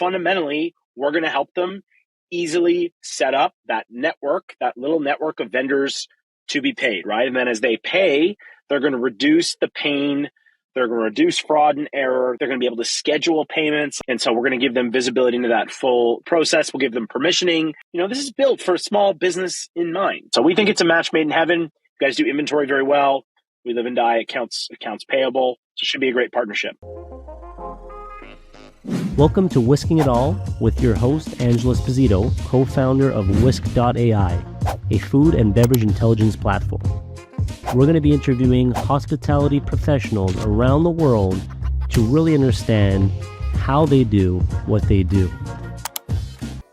fundamentally, we're going to help them easily set up that network, that little network of vendors to be paid, right? And then as they pay, they're going to reduce the pain. They're going to reduce fraud and error. They're going to be able to schedule payments. And so we're going to give them visibility into that full process. We'll give them permissioning. This is built for small business in mind. So we think it's a match made in heaven. You guys do inventory very well. We live and die accounts payable. So it should be a great partnership. Welcome to Whisking It All with your host, Angelo, co-founder of WISK.ai, a food and beverage intelligence platform. We're going to be interviewing hospitality professionals around the world to really understand how they do what they do.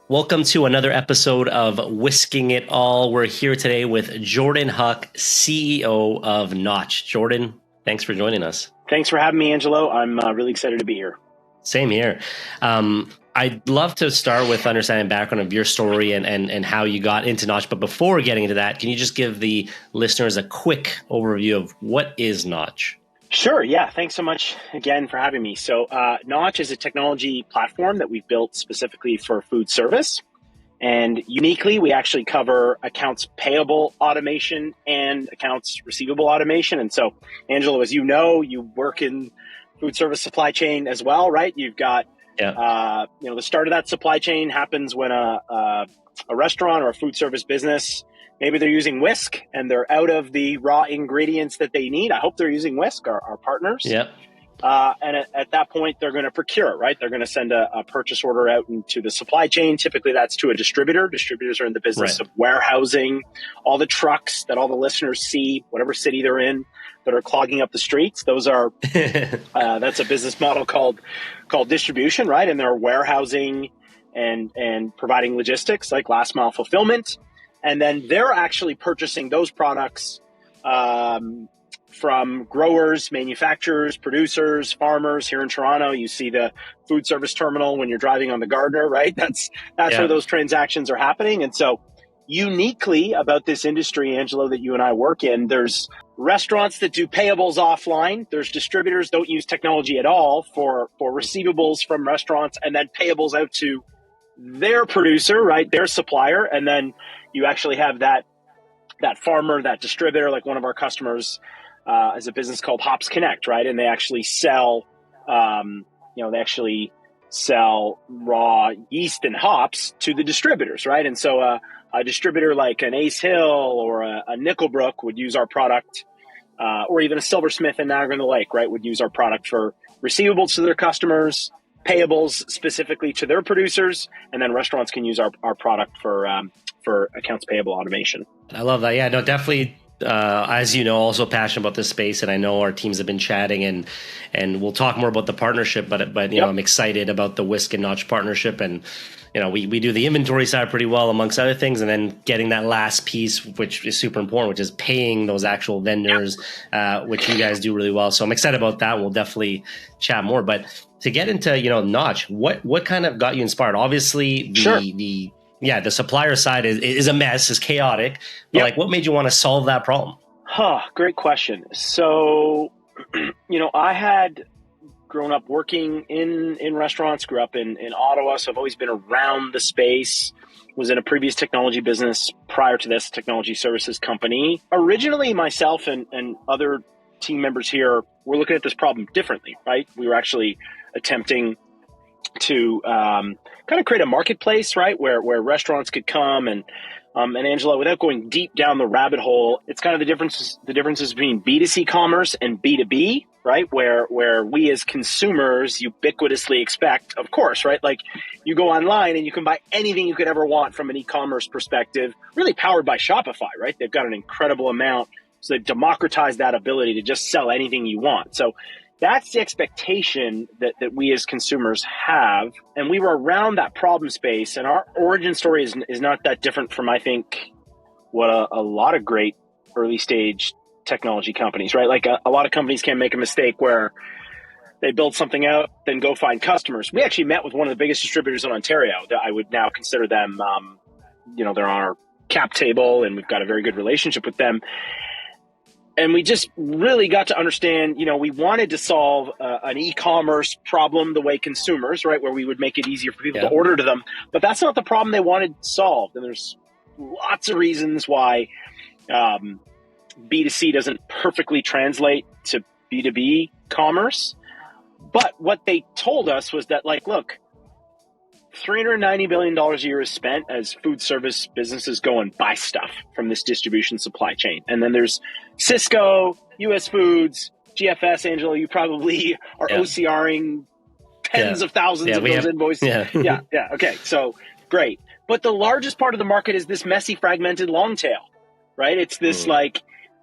Welcome to another episode of Whisking It All. We're here today with Jordan Huck, CEO of Notch. Jordan, thanks for joining us. Thanks for having me, Angelo. I'm really excited to be here. Same here. I'd love to start with understanding the background of your story and how you got into Notch. But before getting into that, can you just give the listeners a quick overview of what is Notch? Sure. Yeah. Thanks so much again for having me. So Notch is a technology platform that we've built specifically for food service. And uniquely, we actually cover accounts payable automation and accounts receivable automation. And so, Angelo, as you know, you work in food service supply chain as well, right? You've got, the start of that supply chain happens when a restaurant or a food service business, maybe they're using WISK and they're out of the raw ingredients that they need. I hope they're using WISK, our partners. Yeah. And at that point, they're going to procure, right? They're going to send a purchase order out into the supply chain. Typically, that's to a distributor. Distributors are in the business of warehousing all the trucks that all the listeners see, whatever city they're in, that are clogging up the streets. Those are that's a business model called distribution, right? And they're warehousing and providing logistics like last mile fulfillment. And then they're actually purchasing those products from growers, manufacturers, producers, farmers. Here in Toronto, you see the food service terminal when you're driving on the Gardner, right? That's where those transactions are happening. And so uniquely about this industry, Angelo, that you and I work in, there's restaurants that do payables offline. There's distributors don't use technology at all for receivables from restaurants, and then payables out to their producer, right? Their supplier. And then you actually have that farmer, that distributor, like one of our customers, is a business called Hops Connect, right? And they actually sell, raw yeast and hops to the distributors, right? And so a distributor like an Ace Hill or a Nickelbrook would use our product, or even a Silversmith in Niagara Lake, right, would use our product for receivables to their customers, payables specifically to their producers, and then restaurants can use our product for accounts payable automation. I love that. Yeah, no, definitely. As you know, also passionate about this space, and I know our teams have been chatting, and we'll talk more about the partnership. But you know, I'm excited about the WISK and Notch partnership, and we do the inventory side pretty well amongst other things, and then getting that last piece, which is super important, which is paying those actual vendors, which you guys do really well. So I'm excited about that. We'll definitely chat more. But to get into Notch, what kind of got you inspired? Obviously, the supplier side is a mess, is chaotic. But like, what made you want to solve that problem? Great question. So, I had grown up working in restaurants, grew up in Ottawa, so I've always been around the space. Was in a previous technology business prior to this, technology services company. Originally, myself and other team members here were looking at this problem differently, right? We were actually attempting to kind of create a marketplace, right, where restaurants could come and Angelo, without going deep down the rabbit hole, it's kind of the differences between B2C commerce and B2B, right, where we as consumers ubiquitously expect, of course, right, like you go online and you can buy anything you could ever want from an e-commerce perspective, really powered by Shopify, right? They've got an incredible amount, so they've democratized that ability to just sell anything you want. So that's the expectation that we as consumers have. And we were around that problem space. And our origin story is not that different from, I think, what a lot of great early stage technology companies, right? Like a lot of companies can make a mistake where they build something out, then go find customers. We actually met with one of the biggest distributors in Ontario that I would now consider them, they're on our cap table and we've got a very good relationship with them. and we just really got to understand, we wanted to solve an e-commerce problem the way consumers, right, where we would make it easier for people to order to them. But that's not the problem they wanted solved. And there's lots of reasons why B2C doesn't perfectly translate to B2B commerce. But what they told us was that, look, $390 billion a year is spent as food service businesses go and buy stuff from this distribution supply chain. And then there's Cisco, US Foods, GFS, Angelo, you probably are OCRing tens of thousands of those invoices. Yeah. Okay. So great. But the largest part of the market is this messy, fragmented long tail, right? It's this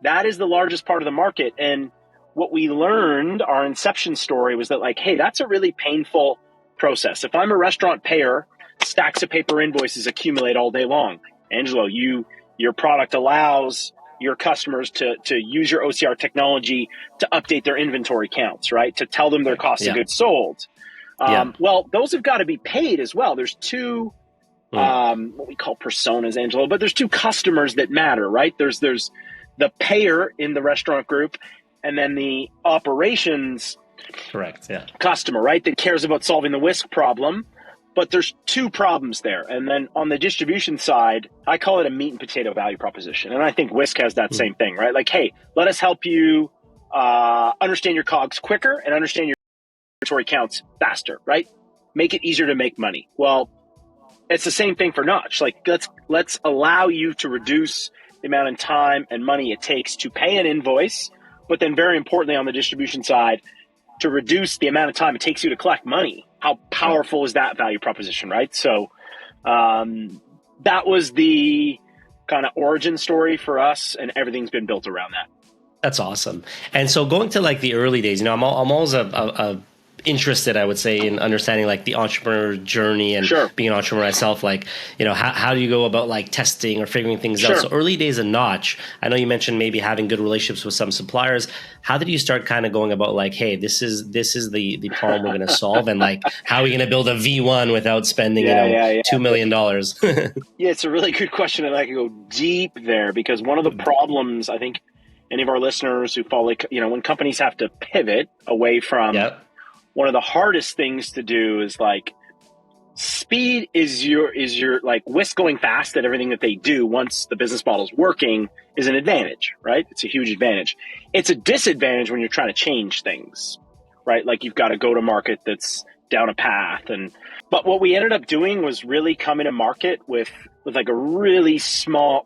that is the largest part of the market. And what we learned, our inception story, was that hey, that's a really painful process. If I'm a restaurant payer, stacks of paper invoices accumulate all day long. Angelo, your product allows your customers to use your OCR technology to update their inventory counts, right? To tell them their cost of goods sold. Well, those have got to be paid as well. There's two, what we call personas, Angelo, but there's two customers that matter, right? There's the payer in the restaurant group, and then the operations customer, right, that cares about solving the WISK problem. But there's two problems there. And then on the distribution side, I call it a meat and potato value proposition. And I think WISK has that same thing, right? Hey, let us help you understand your COGS quicker and understand your inventory counts faster, right? Make it easier to make money. Well, it's the same thing for Notch. Let's allow you to reduce the amount of time and money it takes to pay an invoice, but then very importantly on the distribution side, to reduce the amount of time it takes you to collect money. How powerful is that value proposition, right? So that was the kind of origin story for us, and everything's been built around that. That's awesome. And so going to the early days, I'm always interested, I would say, in understanding the entrepreneur journey and being an entrepreneur myself. How do you go about testing or figuring things out? So early days of Notch, I know you mentioned maybe having good relationships with some suppliers. How did you start kind of going about hey, this is the problem we're going to solve, and how are we going to build a V1 without spending $2 million? Yeah, it's a really good question, and I can go deep there, because one of the problems, I think any of our listeners who follow, when companies have to pivot away from one of the hardest things to do is speed is your WISK going fast at everything that they do once the business model is working is an advantage, right? It's a huge advantage. It's a disadvantage when you're trying to change things, right? You've got to go to market that's down a path. But what we ended up doing was really coming to market with a really small,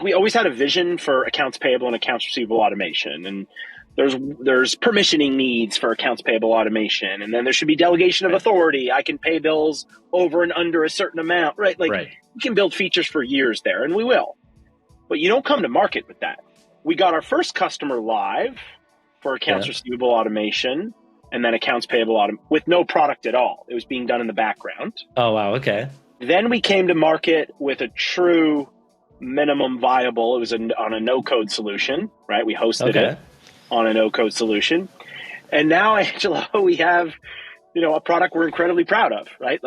we always had a vision for accounts payable and accounts receivable automation. And there's permissioning needs for accounts payable automation. And then there should be delegation of authority. I can pay bills over and under a certain amount, right? You can build features for years there, and we will. But you don't come to market with that. We got our first customer live for accounts receivable automation and then accounts payable with no product at all. It was being done in the background. Oh, wow. Okay. Then we came to market with a true minimum viable. It was on a no-code solution, right? We hosted it on a no-code solution. And now, Angelo, we have, a product we're incredibly proud of, right?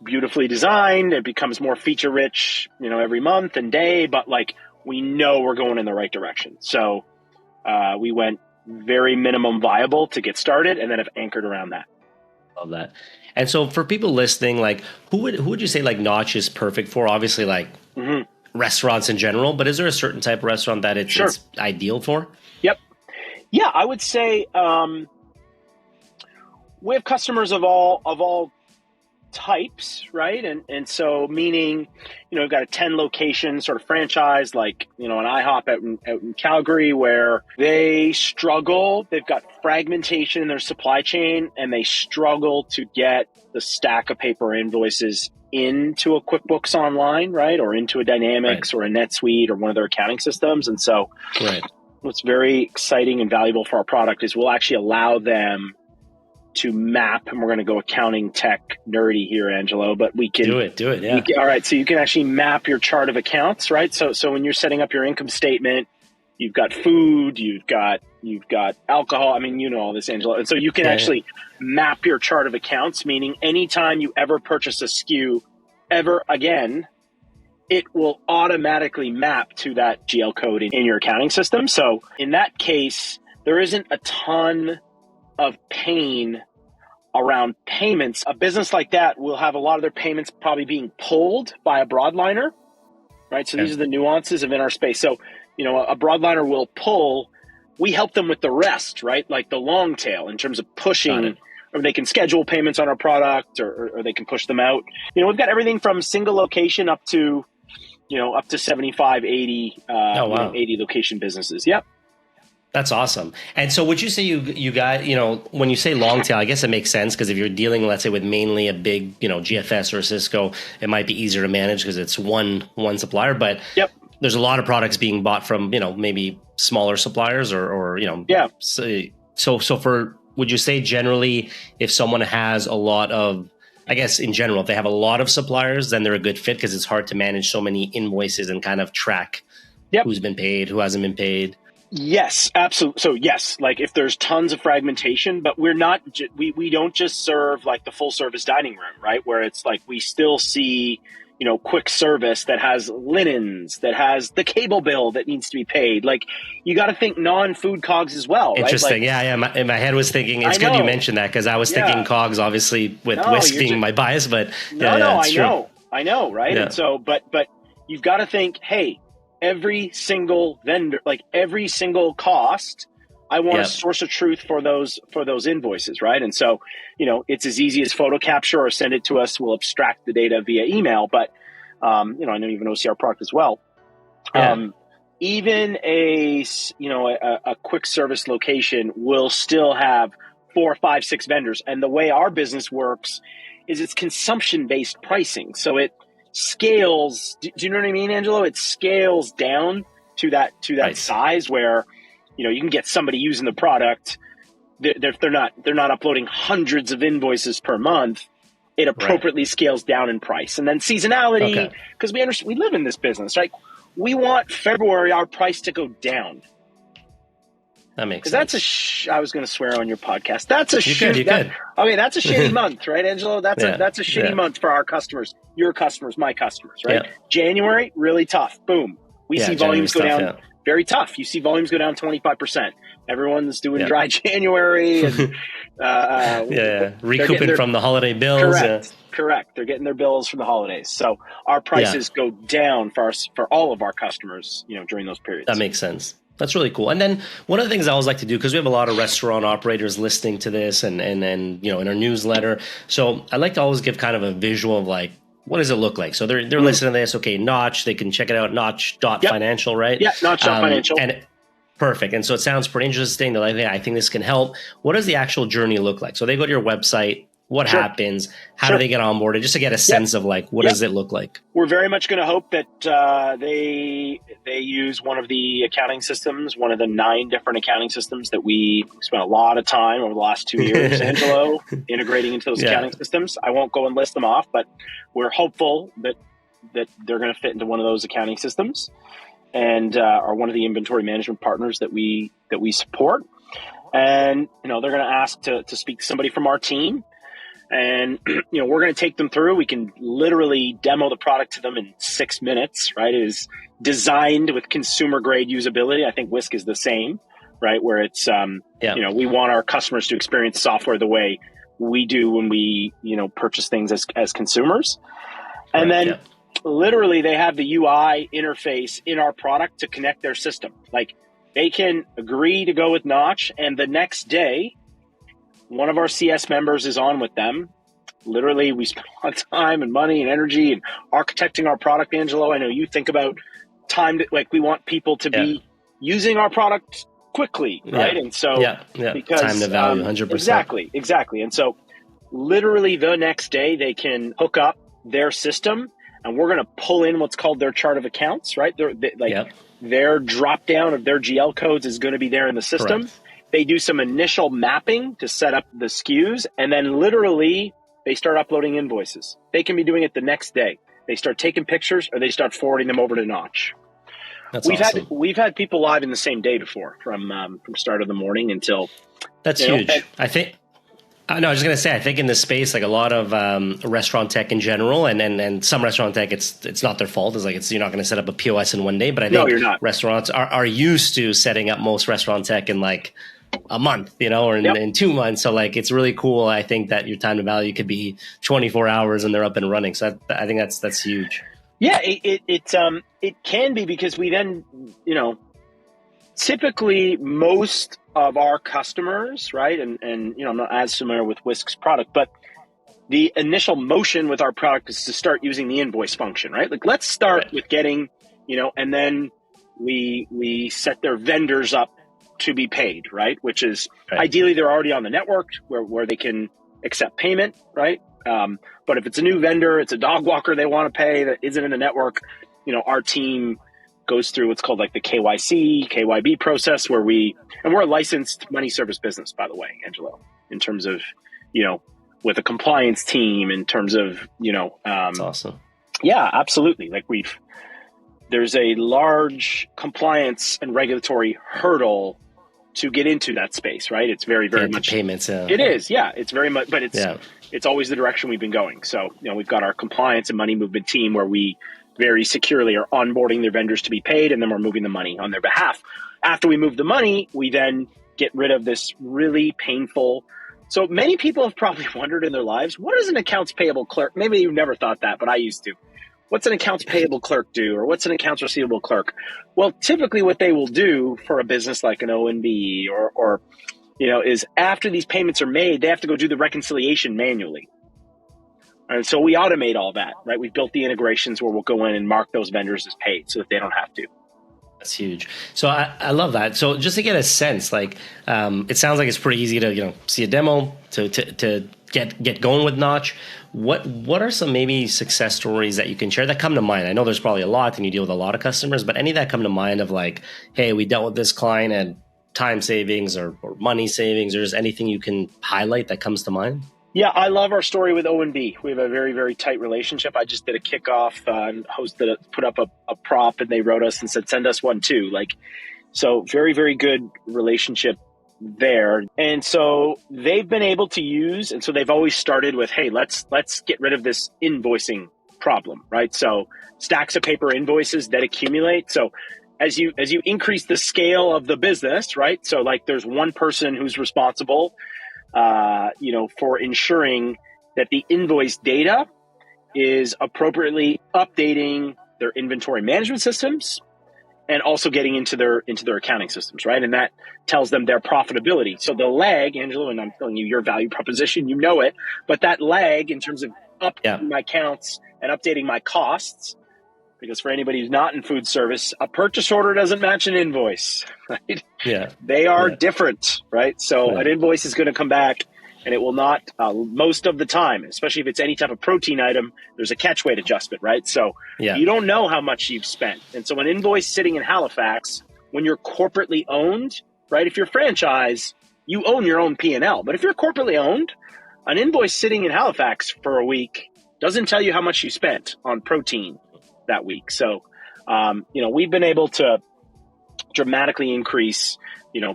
Beautifully designed. It becomes more feature rich, every month and day, but we know we're going in the right direction. So we went very minimum viable to get started, and then have anchored around that. Love that. And so for people listening, who would you say Notch is perfect for? Obviously, restaurants in general, but is there a certain type of restaurant that it's ideal for? Yep. Yeah, I would say we have customers of all types, right? And so meaning, we've got a 10 location sort of franchise, an IHOP out in Calgary, where they struggle. They've got fragmentation in their supply chain, and they struggle to get the stack of paper invoices into a QuickBooks Online, right? Or into a Dynamics or a NetSuite or one of their accounting systems. And so what's very exciting and valuable for our product is we'll actually allow them to map, and we're going to go accounting tech nerdy here, Angelo, but we can do it. Yeah. All right. So you can actually map your chart of accounts, right? So when you're setting up your income statement, you've got food, you've got alcohol. I mean, all this, Angelo. And so you can actually map your chart of accounts, meaning anytime you ever purchase a SKU ever again, it will automatically map to that GL code in your accounting system. So in that case, there isn't a ton of pain around payments. A business like that will have a lot of their payments probably being pulled by a broadliner, right? So these are the nuances of in our space. So, a broadliner will pull, we help them with the rest, right? Like the long tail in terms of pushing, or they can schedule payments on our product or they can push them out. We've got everything from single location up to 75, 80, 80 location businesses. Yep. That's awesome. And so would you say you got, when you say long tail, I guess it makes sense because if you're dealing, let's say, with mainly a big, GFS or Cisco, it might be easier to manage because it's one supplier. But there's a lot of products being bought from, maybe smaller suppliers or. So would you say generally if someone has a lot of, I guess in general, if they have a lot of suppliers, then they're a good fit because it's hard to manage so many invoices and kind of track who's been paid, who hasn't been paid. Yes, absolutely. So yes, like if there's tons of fragmentation, but we don't just serve like the full service dining room, right? Where it's like we still see, quick service that has linens, that has the cable bill that needs to be paid. Like you got to think non-food COGS as well. Interesting. Right? Like, my head was thinking, it's good you mentioned that because I was thinking COGS obviously with WISK being my bias, but I know. Right. Yeah. And so, but you've got to think, hey, every single vendor, like every single cost, I want a source of truth for those invoices, right? And so, it's as easy as photo capture or send it to us. We'll abstract the data via email, but I know you have an OCR product as well. Even a quick service location will still have 4, 5, 6 vendors, and the way our business works is it's consumption-based pricing, so it scales. Do you know what I mean, Angelo? It scales down to that size where, you can get somebody using the product. They're not uploading hundreds of invoices per month. It appropriately scales down in price. And then seasonality, because we live in this business, right? We want February, our price to go down. That makes sense. That's I was going to swear on your podcast. That's a You could. Okay, that's a shitty month, right, Angelo? That's a shitty month for our customers, your customers, my customers, right? Yeah. January, really tough. Boom. We see volumes go down. Very tough. You see volumes go down 25%. Everyone's doing dry January and recouping from the holiday bills. Correct. They're getting their bills from the holidays. So our prices go down for all of our customers, during those periods. That makes sense. That's really cool. And then one of the things I always like to do, because we have a lot of restaurant operators listening to this and in our newsletter. So I like to always give kind of a visual of like, what does it look like? So they're listening to this. Okay, Notch, they can check it out, notch.financial, right? Yeah, notch.financial. And perfect. And so it sounds pretty interesting. They're like, hey, I think this can help. What does the actual journey look like? So they go to your website. What happens? How do they get onboarded? Just to get a sense of like, what does it look like? We're very much going to hope that they use one of the accounting systems, one of the 9 different accounting systems that we spent a lot of time over the last 2 years, Angelo, integrating into those accounting systems. I won't go and list them off, but we're hopeful that they're going to fit into one of those accounting systems and are one of the inventory management partners that we support. And, they're going to ask to speak to somebody from our team. And, we're going to take them through. We can literally demo the product to them in 6 minutes, right? It is designed with consumer grade usability. I think WISK is the same, right? Where it's, we want our customers to experience software the way we do when we, purchase things as consumers. And then literally they have the UI interface in our product to connect their system. Like they can agree to go with Notch, and the next day, one of our CS members is on with them. Literally, we spend a lot of time and money and energy and architecting our product, Angelo. I know you think about time we want people to be using our product quickly, right? And so, because time to value, 100%. Exactly. And so, literally, the next day they can hook up their system, and we're going to pull in what's called their chart of accounts, right? Their drop down of their GL codes is going to be there in the system. Correct. They do some initial mapping to set up the SKUs, and then literally they start uploading invoices. They can be doing it the next day. They start taking pictures, or they start forwarding them over to Notch. We've had people live in the same day before, from start of the morning until. That's huge. I No, I was just gonna say, I think in this space, like a lot of restaurant tech in general, and some restaurant tech, it's not their fault. It's like you're not going to set up a POS in one day, but I No, think you're not. restaurants are used to setting up most restaurant tech in like a month, or in 2 months. So like it's really cool. I think that your time to value could be 24 hours and they're up and running. So I think that's huge. Yeah, it can be, because we then, typically most of our customers, right? And I'm not as familiar with WISK's product, but the initial motion with our product is to start using the invoice function, right? Like let's start with getting, and then we set their vendors up to be paid, right? Which is ideally they're already on the network where they can accept payment, right? But if it's a new vendor, it's a dog walker they want to pay that isn't in the network, our team goes through what's called like the KYC, KYB process, where we're a licensed money service business, by the way, Angelo, in terms of, with a compliance team, in terms of, That's awesome. Yeah, absolutely. Like there's a large compliance and regulatory hurdle to get into that space, right? It's very, very much payments. It is. Yeah. It's very much, but it's always the direction we've been going. So, we've got our compliance and money movement team where we very securely are onboarding their vendors to be paid, and then we're moving the money on their behalf. After we move the money, we then get rid of this really painful. So many people have probably wondered in their lives, what does an accounts payable clerk? Maybe you've never thought that, but I used to. What's an accounts payable clerk do? Or what's an accounts receivable clerk? Well, typically what they will do for a business like an O&B or is after these payments are made, they have to go do the reconciliation manually. And so we automate all that, right? We've built the integrations where we'll go in and mark those vendors as paid so that they don't have to. That's huge. So I love that. So just to get a sense, like it sounds like it's pretty easy to see a demo to get going with Notch. What are some maybe success stories that you can share that come to mind? I know there's probably a lot and you deal with a lot of customers, but any that come to mind of like, hey, we dealt with this client and time savings or money savings, or just anything you can highlight that comes to mind? Yeah, I love our story with O&B. We have a very, very tight relationship. I just did a kickoff and put up a prop, and they wrote us and said, send us one too. So very, very good relationship there. And so they've been able to use, and so they've always started with, hey, let's get rid of this invoicing problem, right? So stacks of paper invoices that accumulate. So as you increase the scale of the business, right? So like there's one person who's responsible for ensuring that the invoice data is appropriately updating their inventory management systems and also getting into their accounting systems, right? And that tells them their profitability. So the lag, Angelo, and I'm telling you your value proposition, you know it, but that lag in terms of updating my counts and updating my costs, because for anybody who's not in food service, a purchase order doesn't match an invoice, right? Yeah. They are different, right? So an invoice is going to come back and it will not, most of the time, especially if it's any type of protein item, there's a catch weight adjustment, right? So you don't know how much you've spent. And so an invoice sitting in Halifax, when you're corporately owned, right? If you're franchise, you own your own P&L. But if you're corporately owned, an invoice sitting in Halifax for a week doesn't tell you how much you spent on protein that week. So, we've been able to dramatically increase,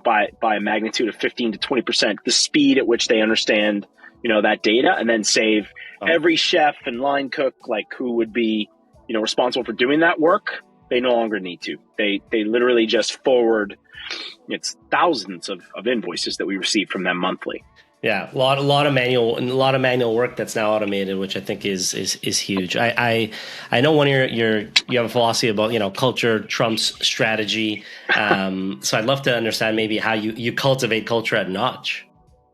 by a magnitude of 15 to 20%, the speed at which they understand, that data, and then save every chef and line cook, like who would be, responsible for doing that work. They no longer need to. They literally just forward. It's thousands of invoices that we receive from them monthly. Yeah, a lot of manual work that's now automated, which I think is huge. I know one of you have a philosophy about culture trumps strategy. So I'd love to understand maybe how you cultivate culture at Notch.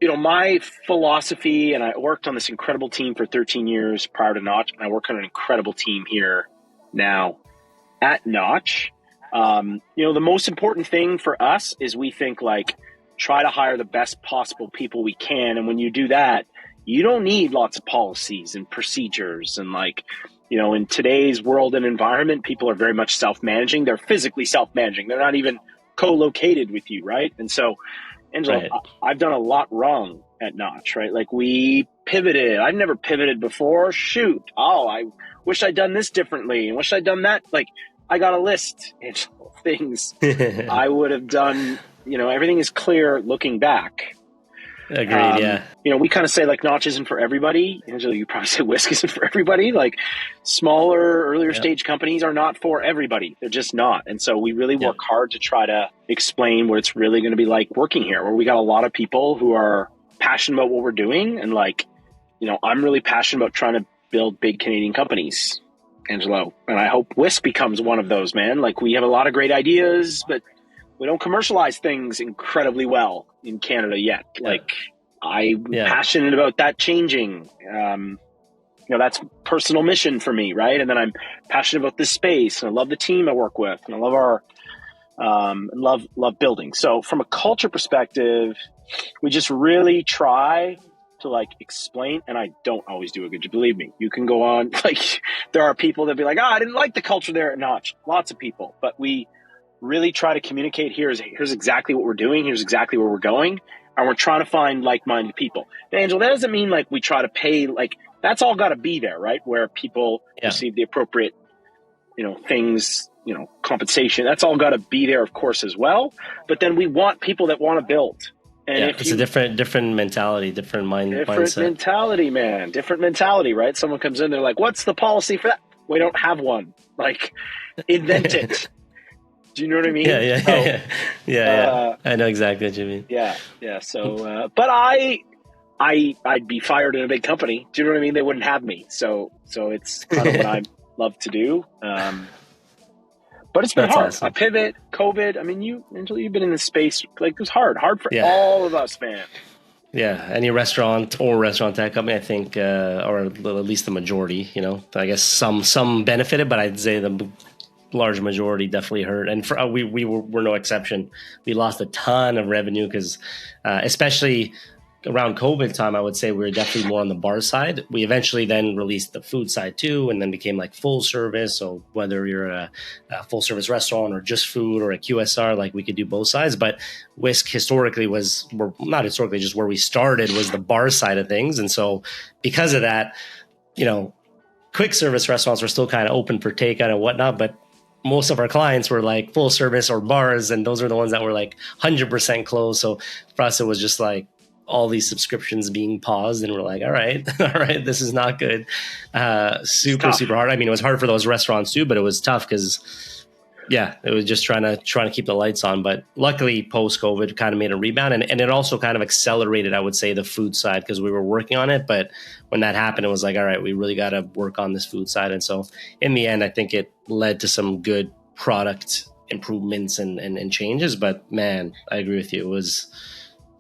My philosophy, and I worked on this incredible team for 13 years prior to Notch, and I work on an incredible team here now at Notch. The most important thing for us is we think like, try to hire the best possible people we can. And when you do that, you don't need lots of policies and procedures. And in today's world and environment, people are very much self-managing. They're physically self-managing. They're not even co-located with you, right? And so, Angelo, I've done a lot wrong at Notch, right? Like we pivoted. I've never pivoted before. Shoot. Oh, I wish I'd done this differently and wish I'd done that. Like I got a list, Angelo, of things I would have done. Everything is clear looking back. Agreed. Yeah. We kind of say like Notch isn't for everybody. Angelo, you probably say WISK isn't for everybody. Like smaller, earlier stage companies are not for everybody. They're just not. And so we really work hard to try to explain what it's really going to be like working here, where we got a lot of people who are passionate about what we're doing. And like, I'm really passionate about trying to build big Canadian companies, Angelo. And I hope WISK becomes one of those, man. Like we have a lot of great ideas, but we don't commercialize things incredibly well in Canada yet. Like I'm passionate about that changing. That's personal mission for me, right? And then I'm passionate about this space, and I love the team I work with, and I love our love building. So from a culture perspective, we just really try to like explain, and I don't always do a good job. Believe me, you can go on. Like there are people that be like, I didn't like the culture there at Notch. Lots of people, but we really try to communicate here's exactly what we're doing. Here's exactly where we're going. And we're trying to find like-minded people. Angelo, that doesn't mean like we try to pay, like that's all got to be there, right? Where people receive the appropriate, things, compensation. That's all got to be there, of course, as well. But then we want people that want to build. And it's a different mentality, different mindset. Different mentality, man. Different mentality, right? Someone comes in, they're like, what's the policy for that? We don't have one. Like, invent it. Do you know what I mean? Yeah. I know exactly what you mean. Yeah. So, but I'd be fired in a big company. Do you know what I mean? They wouldn't have me. So it's kind of what I love to do. But it's been hard. Awesome. I pivot, COVID. I mean, Angelo, you've been in this space. Like it was hard for all of us, man. Yeah, any restaurant or restaurant tech company, I think, or at least the majority. I guess some benefited, but I'd say the large majority definitely hurt, and we were no exception. We lost a ton of revenue because, especially around COVID time, I would say we were definitely more on the bar side. We eventually then released the food side too, and then became like full service. So whether you're a full service restaurant or just food or a QSR, like we could do both sides. But WISK historically not historically, just where we started was the bar side of things, and so because of that, quick service restaurants were still kind of open for takeout and whatnot, but most of our clients were like full service or bars, and those are the ones that were like 100% closed. So for us, it was just like all these subscriptions being paused, and we're like, all right, this is not good. Super hard. I mean, it was hard for those restaurants too, but it was tough because it was just trying to keep the lights on. But luckily post-COVID kind of made a rebound, and it also kind of accelerated, I would say, the food side because we were working on it. But when that happened, it was like, all right, we really got to work on this food side. And so in the end, I think it led to some good product improvements and changes. But man, I agree with you. It was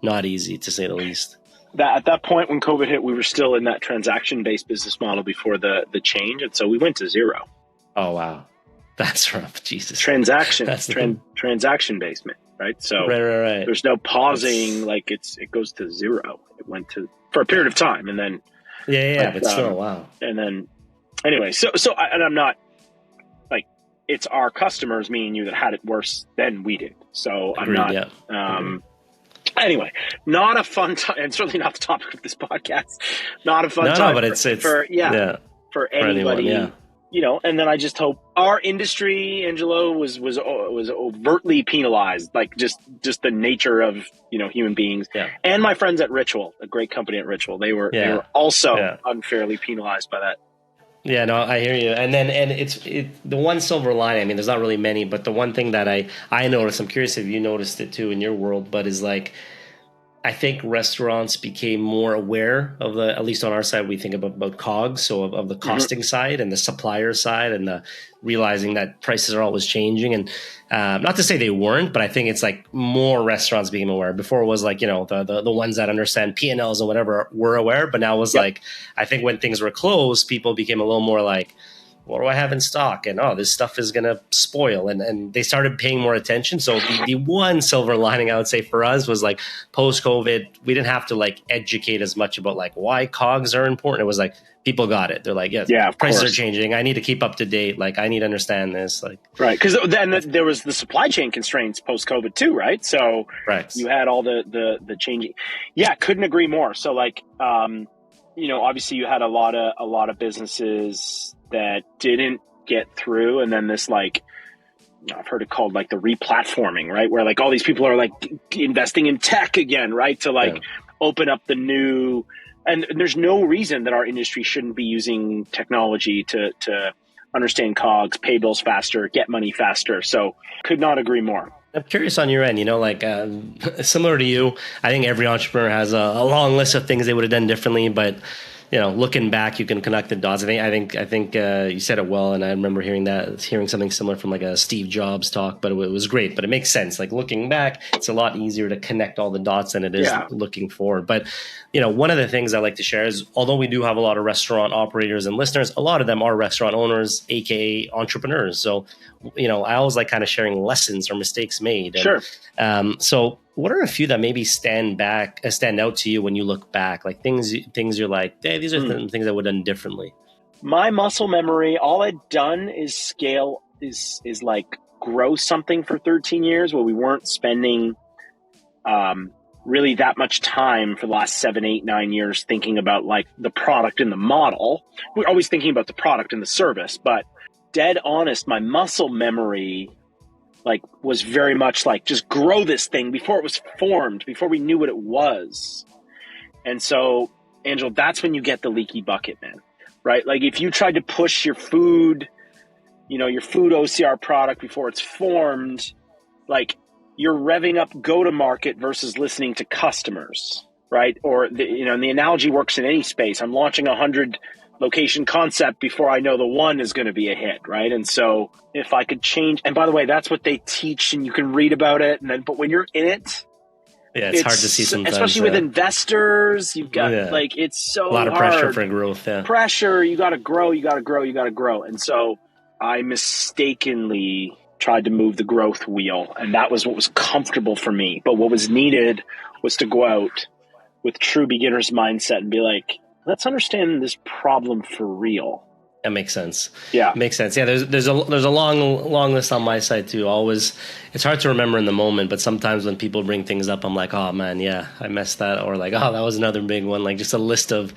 not easy, to say the least. At that point when COVID hit, we were still in that transaction-based business model before the change. And so we went to zero. Oh, wow. That's rough. Jesus. Transaction-based, right? So right. There's no pausing. It goes to zero. It went to for a period of time, and then but still, wow. And then anyway, so and I'm not like it's our customers, me and you, that had it worse than we did. So Agreed, I'm not. Anyway, not a fun time, and certainly not the topic of this podcast. Not a fun time. No, but it's for anybody. Anyone, and then I just hope our industry, Angelo, was overtly penalized, like just the nature of human beings. And my friends at Ritual, a great company at Ritual, they were also unfairly penalized by that. Yeah, no, I hear you. And it's the one silver lining. I mean, there's not really many, but the one thing that I noticed, I'm curious if you noticed it too in your world, but is like, I think restaurants became more aware of at least on our side, we think about COGS, so of the costing side and the supplier side, and the realizing that prices are always changing. And not to say they weren't, but I think it's like more restaurants became aware. Before it was like, the ones that understand P&Ls and whatever were aware, but now it was like, I think when things were closed, people became a little more like, what do I have in stock? And, this stuff is going to spoil. And they started paying more attention. So the one silver lining I would say for us was like post-COVID, we didn't have to like educate as much about like why COGS are important. It was like, people got it. They're like, prices are changing. I need to keep up to date. Like, I need to understand this. Like, right. Because then there was the supply chain constraints post-COVID too, right? So you had all the changing. Yeah, couldn't agree more. So like, obviously you had a lot of businesses that didn't get through, and then this like, I've heard it called like the replatforming, right? Where like all these people are like investing in tech again, right? To like open up the new, and there's no reason that our industry shouldn't be using technology to understand COGS, pay bills faster, get money faster. So could not agree more. I'm curious on your end, like similar to you, I think every entrepreneur has a long list of things they would have done differently, but looking back, you can connect the dots. I think you said it well, and I remember hearing something similar from like a Steve Jobs talk, but it was great. But it makes sense. Like looking back, it's a lot easier to connect all the dots than it is looking forward. But one of the things I like to share is, although we do have a lot of restaurant operators and listeners, a lot of them are restaurant owners, aka entrepreneurs. So I always like kind of sharing lessons or mistakes made. And, sure. So what are a few that maybe stand out to you when you look back? Like things you're like, hey, these are things I would have done differently. My muscle memory, all I'd done is scale, is like grow something for 13 years where we weren't spending really that much time for the last 7, 8, 9 years thinking about like the product and the model. We're always thinking about the product and the service, but dead honest, my muscle memory like was very much like just grow this thing before it was formed, before we knew what it was. And so, Angelo, that's when you get the leaky bucket, man, right? Like if you tried to push your food, your food OCR product before it's formed, like you're revving up go-to-market versus listening to customers, right? Or and the analogy works in any space. I'm launching 100 location concept before I know the one is going to be a hit, right? And so if I could change, and by the way, that's what they teach and you can read about it. But when you're in it, it's hard to see sometimes. Especially with investors, you've got like, it's so a lot of hard. pressure for growth. Yeah. Pressure, you got to grow. And so I mistakenly tried to move the growth wheel, and that was what was comfortable for me. But what was needed was to go out with true beginner's mindset and be like, let's understand this problem for real. That makes sense. Yeah. Makes sense. Yeah. There's a long list on my side too. Always, it's hard to remember in the moment, but sometimes when people bring things up, I'm like, oh man, yeah, I messed that. Or like, oh, that was another big one. Like just a list of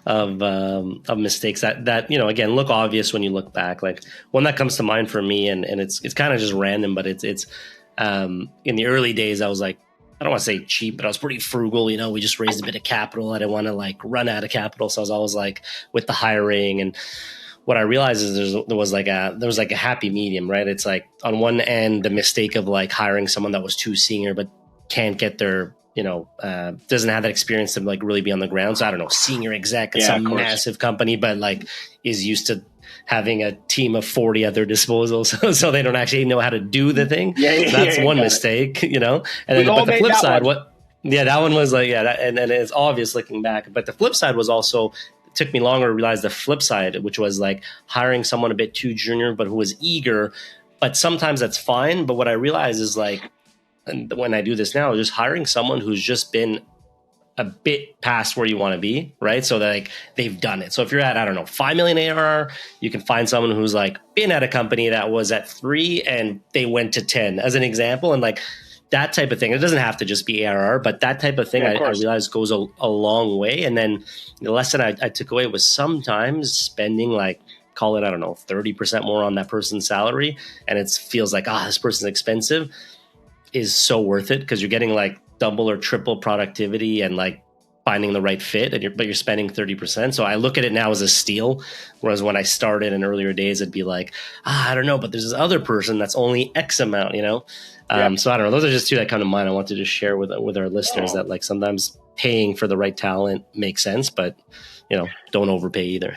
mistakes that, again, look obvious when you look back. Like one that comes to mind for me, and it's kind of just random, but it's in the early days, I was like, I don't want to say cheap, but I was pretty frugal. We just raised a bit of capital. I didn't want to like run out of capital. So I was always like with the hiring. And what I realized is there was like a happy medium, right? It's like on one end, the mistake of like hiring someone that was too senior, but can't get their, doesn't have that experience to like really be on the ground. So I don't know, senior exec at some massive company, but like is used to having a team of 40 at their disposal, so they don't actually know how to do the thing. That's one mistake, And then, but the flip side, that one was like, and it's obvious looking back. But the flip side was also, it took me longer to realize the flip side, which was like hiring someone a bit too junior, but who was eager. But sometimes that's fine. But what I realized is like, and when I do this now, just hiring someone who's just been a bit past where you want to be, right? So that like they've done it. So if you're at, I don't know, 5 million ARR, you can find someone who's like been at a company that was at 3 and they went to 10 as an example. And like that type of thing, it doesn't have to just be ARR, but that type of thing I realized goes a long way. And then the lesson I took away was sometimes spending like, call it, I don't know, 30% more on that person's salary. And it feels like, this person's expensive, is so worth it because you're getting like double or triple productivity and like finding the right fit, but you're spending 30%. So I look at it now as a steal. Whereas when I started in earlier days, it'd be like, I don't know, but there's this other person that's only X amount, So I don't know. Those are just two that come to mind. I wanted to share with our listeners that like sometimes paying for the right talent makes sense, but don't overpay either.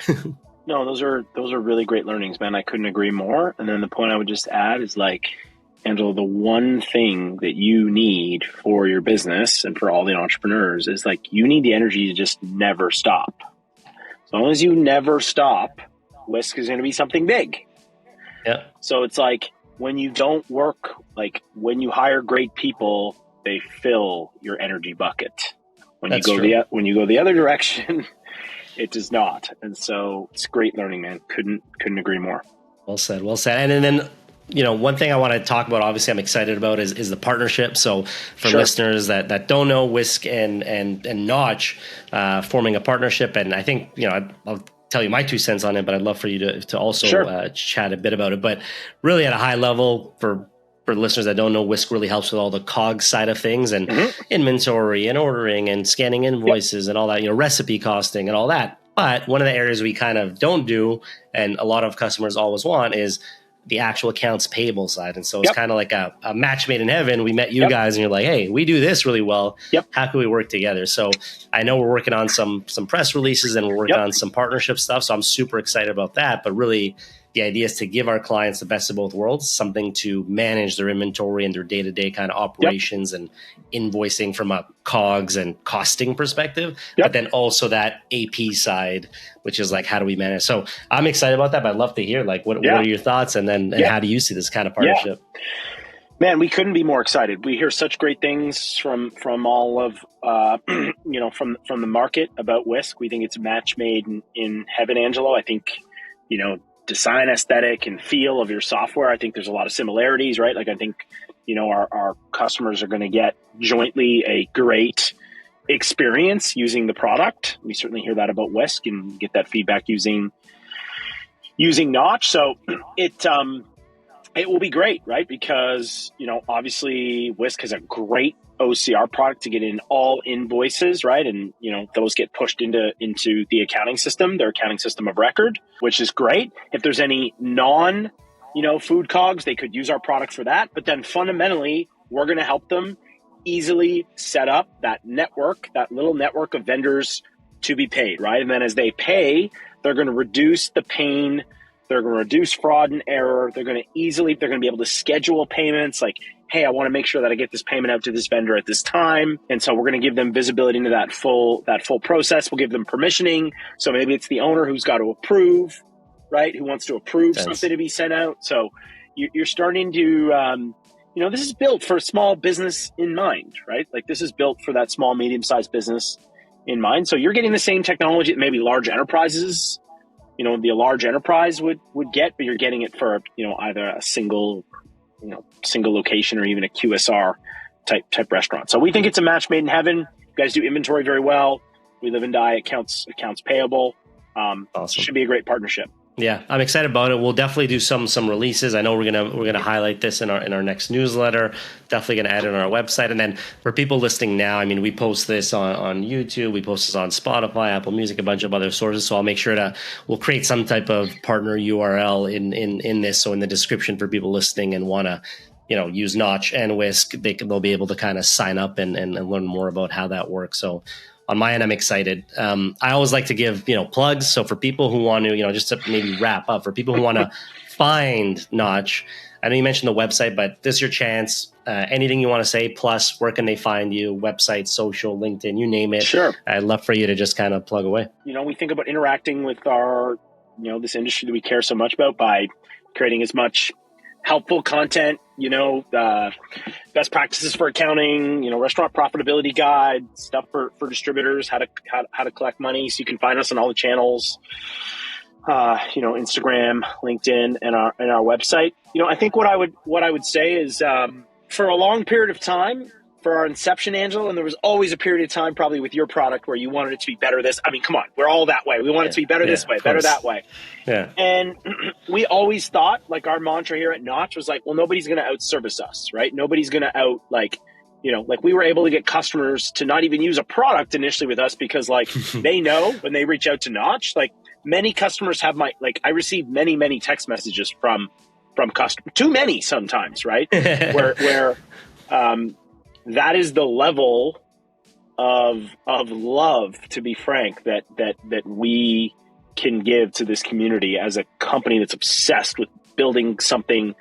No, those are really great learnings, man. I couldn't agree more. And then the point I would just add is like, Angelo, the one thing that you need for your business and for all the entrepreneurs is like, you need the energy to just never stop. As long as you never stop, WISK is going to be something big. Yeah. So it's like when you don't work, like when you hire great people, they fill your energy bucket. When you go the other direction, it does not. And so it's great learning, man. Couldn't agree more. Well said. And then one thing I want to talk about, obviously I'm excited about is the partnership. So for listeners that don't know, WISK and Notch forming a partnership. And I think, I'll tell you my 2 cents on it, but I'd love for you to also chat a bit about it. But really at a high level for for listeners that don't know, WISK really helps with all the COGS side of things and inventory and ordering and scanning invoices and all that, recipe costing and all that. But one of the areas we kind of don't do, and a lot of customers always want, is the actual accounts payable side. And so it's kind of like a match made in heaven. We met you guys and you're like, hey, we do this really well. How can we work together? So I know we're working on some press releases and we're working on some partnership stuff. So I'm super excited about that. But really, the idea is to give our clients the best of both worlds, something to manage their inventory and their day-to-day kind of operations and invoicing from a COGS and costing perspective, but then also that AP side, which is like, how do we manage? So I'm excited about that, but I'd love to hear like, what are your thoughts? And then how do you see this kind of partnership? Man, we couldn't be more excited. We hear such great things from all of, from the market about WISK. We think it's a match made in heaven, Angelo. I think, design, aesthetic, and feel of your software, I think there's a lot of similarities, right? Like I think, our customers are going to get jointly a great experience using the product. We certainly hear that about WISK and get that feedback using Notch. So it will be great, right? Because, obviously WISK has a great OCR product to get in all invoices, right? And, those get pushed into the accounting system, their accounting system of record, which is great. If there's any food COGS, they could use our product for that. But then fundamentally, we're going to help them easily set up that network, that little network of vendors to be paid, right? And then as they pay, they're going to reduce the pain. They're going to reduce fraud and error. They're going to be able to schedule payments like, hey, I want to make sure that I get this payment out to this vendor at this time. And so we're going to give them visibility into that full process. We'll give them permissioning. So maybe it's the owner who's got to approve, right? Who wants to approve something to be sent out. So you're starting to, this is built for small business in mind, right? Like this is built for that small, medium-sized business in mind. So you're getting the same technology that maybe large enterprises, the large enterprise would get, but you're getting it for, either a single location or even a QSR type restaurant. So we think it's a match made in heaven. You guys do inventory very well. We live and die accounts payable. Awesome. Should be a great partnership. Yeah, I'm excited about it. We'll definitely do some releases. I know we're gonna highlight this in our next newsletter. Definitely gonna add it on our website. And then for people listening now, I mean, we post this on YouTube, we post this on Spotify, Apple Music, a bunch of other sources. So I'll make sure we'll create some type of partner URL in this. So in the description for people listening and want to use Notch and WISK, they'll be able to kind of sign up and learn more about how that works. So on my end, I'm excited. I always like to give, plugs. So for people who want to, just to maybe wrap up, for people who want to find Notch, I know you mentioned the website, but this is your chance. Anything you want to say, plus where can they find you? Website, social, LinkedIn, you name it. Sure. I'd love for you to just kind of plug away. We think about interacting with our, this industry that we care so much about by creating as much helpful content, best practices for accounting, restaurant profitability guide, stuff for distributors, how to collect money. So you can find us on all the channels, Instagram, LinkedIn, and our website. I think what I would say is for a long period of time, for our inception, Angelo, and there was always a period of time probably with your product where you wanted it to be better this. I mean, come on, we're all that way. We want it to be better this way, better that way. Yeah. And we always thought, like our mantra here at Notch was like, well, nobody's going to outservice us, right? Nobody's going to like we were able to get customers to not even use a product initially with us because like they know when they reach out to Notch, like many customers have I receive many, many text messages from customers, too many sometimes, right? where that is the level of love, to be frank, that we can give to this community as a company that's obsessed with building something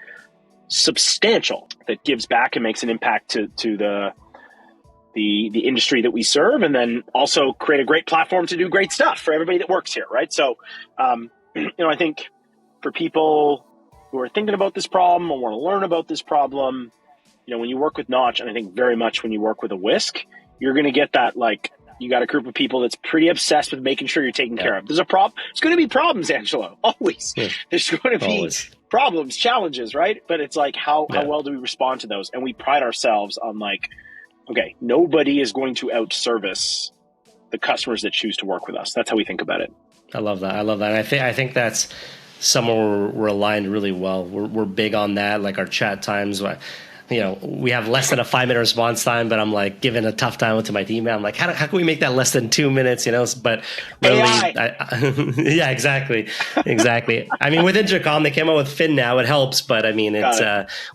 substantial that gives back and makes an impact to the industry that we serve, and then also create a great platform to do great stuff for everybody that works here, right? So, I think for people who are thinking about this problem or want to learn about this problem, when you work with Notch, and I think very much when you work with a WISK, you're going to get that, you got a group of people that's pretty obsessed with making sure you're taken care of. There's a problem. There's going to be problems, Angelo. Always. Yeah. There's going to be problems, challenges, right? But it's like, how well do we respond to those? And we pride ourselves on okay, nobody is going to outservice the customers that choose to work with us. That's how we think about it. I love that. And I think that's somewhere we're aligned really well. We're big on that, like our chat times. We have less than a 5-minute response time, but I'm like giving a tough time to my team. I'm like, how can we make that less than 2 minutes? But really, yeah, exactly. I mean, with Intercom, they came out with Fin now. It helps, but I mean,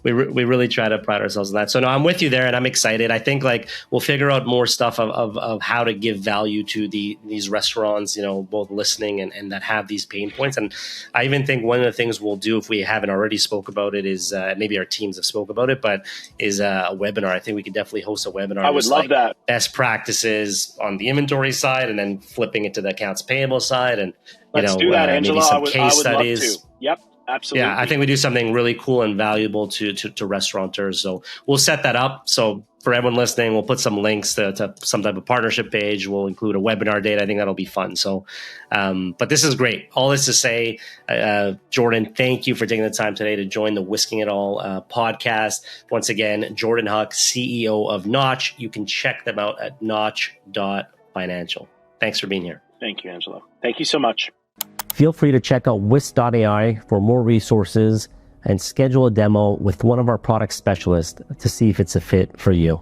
we really try to pride ourselves on that. So no, I'm with you there, and I'm excited. I think like we'll figure out more stuff of how to give value to these restaurants, both listening and that have these pain points. And I even think one of the things we'll do, if we haven't already spoke about it, is maybe our teams have spoke about it, but is a webinar. I think we could definitely host a webinar. I would love that. Best practices on the inventory side, and then flipping it to the accounts payable side, and let's do that, Angelo. maybe some case studies. Love to. Yep, absolutely. Yeah, I think we do something really cool and valuable to restaurateurs. So we'll set that up. So for everyone listening, we'll put some links to some type of partnership page. We'll include a webinar date. I think that'll be fun. So, but this is great. All this to say, Jordan, thank you for taking the time today to join the Whisking It All podcast. Once again, Jordan Huck, CEO of Notch. You can check them out at notch.financial. Thanks for being here. Thank you, Angelo. Thank you so much. Feel free to check out WISK.ai for more resources and schedule a demo with one of our product specialists to see if it's a fit for you.